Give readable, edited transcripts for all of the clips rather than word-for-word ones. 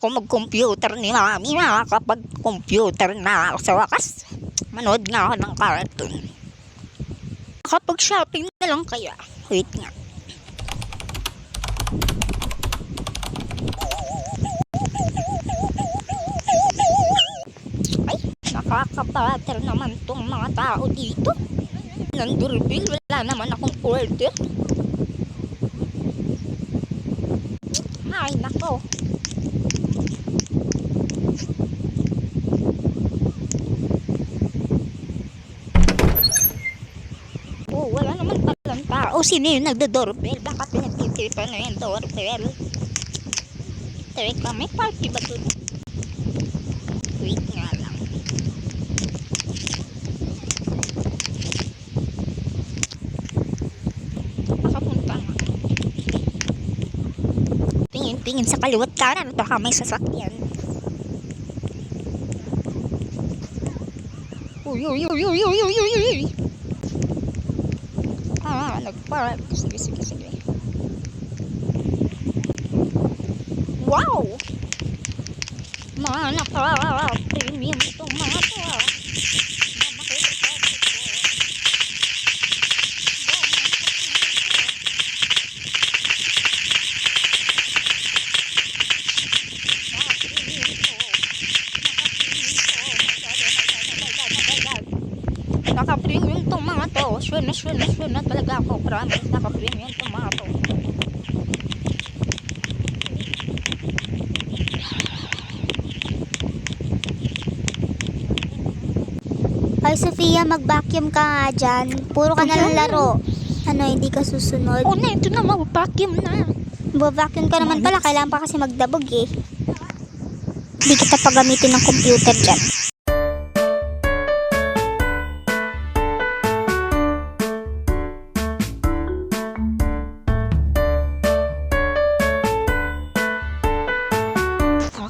ako mag-computer ni Mami, makakapag-computer na ako sa wakas. Manood nga ako ng cartoon. Kapag-shopping na lang kaya. Wait nga. Ay, nakakabater naman tong mga tao dito. Ng doorbell, wala naman akong order. Ay, nako. Oh, wala naman palang tao. Sino yung nagdo-doorbell? Baka pinagtitipan na yung doorbell. Teka, may party ba doon? Wait nga lang. Nakapunta na. Tingin sa kaliwat kanan. Baka may sasakyan. Uy. Nagpark. Sige. Wow! Mga naka-premium itong mga to. Naka-premium itong mga to. Sure na talaga ako. Promise, naka-premium itong mga to. Ay, Sofia, mag-vacuum ka nga dyan. Puro ka nalang laro. Ano, hindi ka susunod? Oh, na, ito na, mag-vacuum na. Mag-vacuum ka naman pala. Kailangan pa kasi magdabog eh. Hindi kita pagamitin ng computer dyan.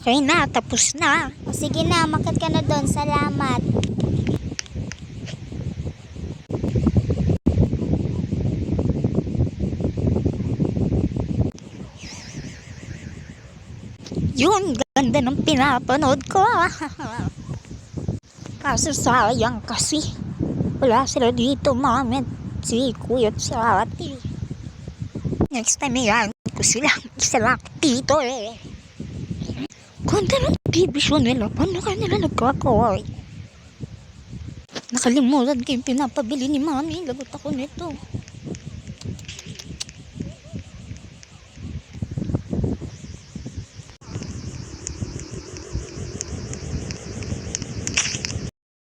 Okay na, tapos na. O sige na, makat ka na doon. Salamat. Yun, ganda ng pinapanood ko. Kaso sayang kasi. Wala sila dito, Mami. Si Kuya at si Ate. Next time yan ko sila. Isa lang dito eh. Ganda ng TV show nila. Paano kaya nila nagkakaway? Nakalimutan ko yung pinapabili ni Mami. Lagot ako nito.